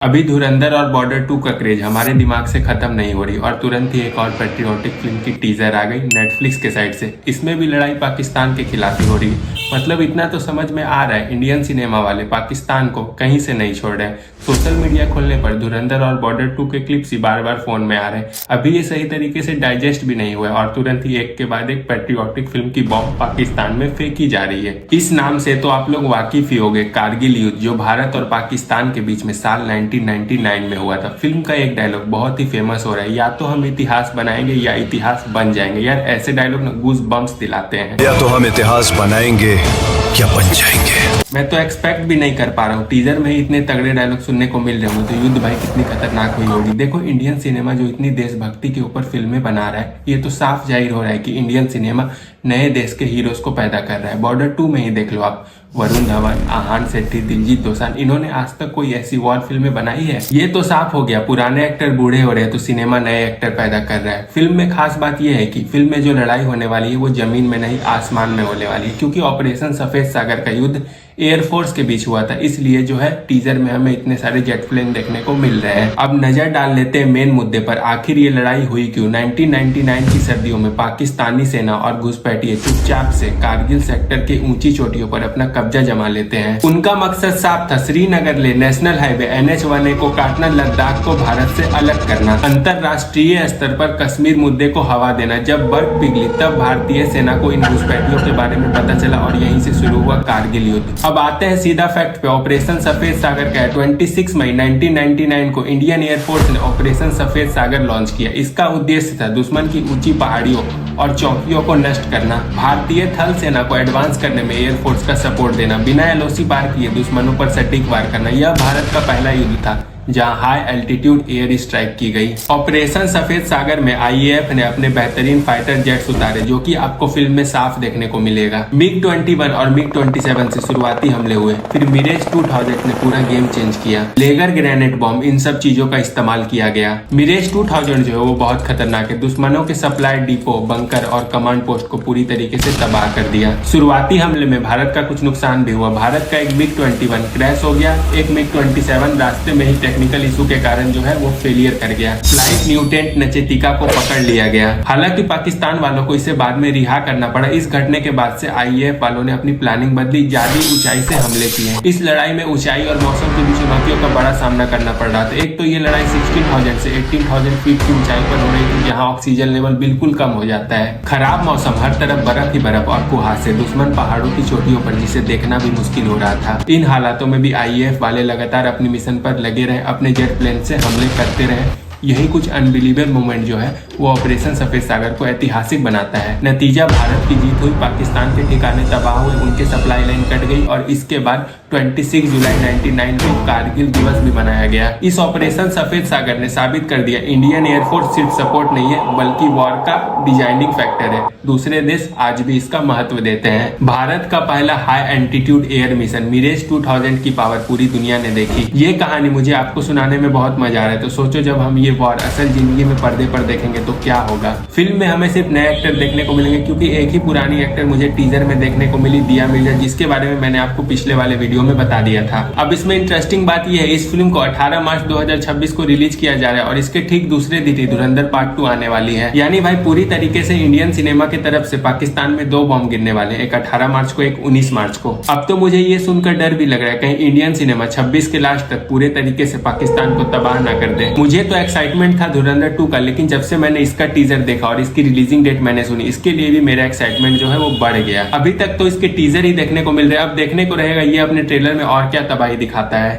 अभी धुरंधर और बॉर्डर 2 का क्रेज हमारे दिमाग से खत्म नहीं हो रही और तुरंत ही एक और पेट्रियोटिक फिल्म की टीजर आ गई नेटफ्लिक्स के साइड से। इसमें भी लड़ाई पाकिस्तान के खिलाफ ही हो रही है। मतलब इतना तो समझ में आ रहा है, इंडियन सिनेमा वाले पाकिस्तान को कहीं से नहीं छोड़ रहे हैं। सोशल मीडिया खोलने पर धुरंधर और बॉर्डर 2 के क्लिप्स ही बार बार फोन में आ रहे हैं। अभी ये सही तरीके से डाइजेस्ट भी नहीं हुआ है और तुरंत ही एक के बाद एक पेट्रियोटिक फिल्म की बॉम्ब पाकिस्तान में फेंकी जा रही है। इस नाम से तो आप लोग वाकिफ ही होंगे, कारगिल युद्ध, जो भारत और पाकिस्तान के बीच में साल 1999 में हुआ था। फिल्म का एक डायलॉग बहुत ही फेमस हो रहा है, या तो हम इतिहास बनाएंगे या इतिहास बन जाएंगे। यार ऐसे डायलॉग ना गूज बम्प्स दिलाते हैं। या तो हम इतिहास बनाएंगे या बन जाएंगे। मैं तो एक्सपेक्ट भी नहीं कर पा रहा हूँ, टीजर में ही इतने तगड़े डायलॉग सुनने को मिल रहे होंगे तो युद्ध भाई कितनी खतरनाक हुई होगी। देखो इंडियन सिनेमा जो इतनी देशभक्ति के ऊपर फिल्में बना रहा है, ये तो साफ जाहिर हो रहा है कि इंडियन सिनेमा नए देश के हीरोज को पैदा कर रहा है। बॉर्डर 2 में ही देख लो आप, वरुण धवन, आहान सेठी, दिलजीत दोसांझ, इन्होंने आज तक कोई ऐसी वॉर फिल्में बनाई है? ये तो साफ हो गया पुराने एक्टर बूढ़े हो रहे हैं तो सिनेमा नए एक्टर पैदा कर रहा है। फिल्म में खास बात यह है कि फिल्म में जो लड़ाई होने वाली है वो जमीन में नहीं आसमान में होने वाली है, क्योंकि ऑपरेशन सफेद सागर का युद्ध एयरफोर्स के बीच हुआ था। इसलिए जो है टीजर में हमें इतने सारे जेट प्लेन देखने को मिल रहे हैं। अब नजर डाल लेते हैं मेन मुद्दे पर, आखिर ये लड़ाई हुई क्यों। 1999 की सर्दियों में पाकिस्तानी सेना और घुसपैठिए चुपचाप से कारगिल सेक्टर के ऊंची चोटियों पर अपना कब्जा जमा लेते हैं। उनका मकसद साफ था, श्रीनगर ले नेशनल हाईवे NH-1A को काटना, लद्दाख को भारत से अलग करना, अंतरराष्ट्रीय स्तर पर कश्मीर मुद्दे को हवा देना। जब बर्फ पिघली तब भारतीय सेना को इन घुसपैठियों के बारे में पता चला और यहीं से शुरू हुआ कारगिल युद्ध। अब आते हैं सीधा फैक्ट पे। ऑपरेशन सफेद सागर का है। 26 मई 1999 को इंडियन एयरफोर्स ने ऑपरेशन सफेद सागर लॉन्च किया। इसका उद्देश्य था दुश्मन की ऊंची पहाड़ियों और चौकियों को नष्ट करना, भारतीय थल सेना को एडवांस करने में एयरफोर्स का सपोर्ट देना, बिना LOC पार किए दुश्मनों पर सटीक वार करना। यह भारत का पहला युद्ध था जहां हाई एल्टीट्यूड एयर स्ट्राइक की गई। ऑपरेशन सफेद सागर में IAF ने अपने बेहतरीन फाइटर जेट्स उतारे, जो कि आपको फिल्म में साफ देखने को मिलेगा। MiG-21 और MiG-27 से शुरुआती हमले हुए, फिर मिरेज 2000 ने पूरा गेम चेंज किया। लेगर ग्रेनेड बॉम्ब, इन सब चीजों का इस्तेमाल किया गया। मिरेज 2000 जो है वो बहुत खतरनाक है, दुश्मनों के सप्लाई डिपो, बंकर और कमांड पोस्ट को पूरी तरीके से तबाह कर दिया। शुरुआती हमले में भारत का कुछ नुकसान भी हुआ। भारत का एक MiG-21 क्रैश हो गया, एक MiG-27 रास्ते में ही टेक्निकल इशू के कारण जो है वो फेलियर कर गया। फ्लाइट न्यूटेंट नचेतिका को पकड़ लिया गया। हालांकि पाकिस्तान वालों को इसे बाद में रिहा करना पड़ा। इस घटने के बाद से IAF वालों ने अपनी प्लानिंग बदली, ज्यादा ऊंचाई से हमले किए। इस लड़ाई में ऊंचाई और मौसम की भी चुनौतियों का बड़ा सामना करना पड़ रहा था। एक तो ये लड़ाई 16,000 से 18,000 फीट की ऊंचाई पर हो रही थी, जहाँ ऑक्सीजन लेवल बिल्कुल कम हो जाता है। खराब मौसम, हर तरफ बर्फ ही बर्फ और कुहासे, दुश्मन पहाड़ों की चोटियों पर जिसे देखना भी मुश्किल हो रहा था। इन हालातों में भी IAF वाले लगातार अपनी मिशन पर लगे रहे, अपने जेट प्लेन से हमले करते रहे। यही कुछ अनबिलीवेबल मोमेंट जो है वो ऑपरेशन सफेद सागर को ऐतिहासिक बनाता है। नतीजा भारत की जीत हुई, पाकिस्तान के ठिकाने तबाह हुए, उनके सप्लाई लाइन कट गई और इसके बाद 26 जुलाई 1999 को कारगिल दिवस भी मनाया गया। इस ऑपरेशन सफेद सागर ने साबित कर दिया इंडियन एयरफोर्स सिर्फ सपोर्ट नहीं है बल्कि वॉर का डिजाइनिंग फैक्टर है। दूसरे देश आज भी इसका महत्व देते हैं। भारत का पहला high altitude air mission mirage 2000 की पावर पूरी दुनिया ने देखी। ये कहानी मुझे आपको सुनाने में बहुत मजा आ रहा है, तो सोचो जब हम ये वॉर असल जिंदगी में पर्दे पर देखेंगे तो क्या होगा। फिल्म में हमें सिर्फ नए एक्टर देखने को मिलेंगे, क्योंकि एक ही पुरानी एक्टर मुझे टीजर में देखने को मिली, दिया मिर्जा, जिसके बारे में मैंने आपको पिछले वाले वीडियो में बता दिया था। अब इसमें इंटरेस्टिंग बात यह है, इस फिल्म को 18 मार्च 2026 को रिलीज किया जा रहा है और इसके ठीक दूसरे दिन धुरंधर पार्ट 2 आने वाली है। यानी भाई पूरी तरीके से इंडियन सिनेमा की तरफ से पाकिस्तान में 2 बॉम्ब गिरने वाले, एक 18 मार्च को, एक 19 मार्च को। अब तो मुझे ये सुनकर डर भी लग रहा है कहीं इंडियन सिनेमा 26 के लास्ट तक पूरे तरीके से पाकिस्तान को तबाह ना कर दे। मुझे तो एक्साइटमेंट था धुरंधर 2 का, लेकिन जब से मैंने इसका टीजर देखा और इसकी रिलीजिंग डेट मैंने सुनी, इसके लिए भी मेरा एक्साइटमेंट जो है वो बढ़ गया। अभी तक तो इसके टीजर ही देखने को मिल रहे हैं, अब देखने को रहेगा ये अपने ट्रेलर में और क्या तबाही दिखाता है।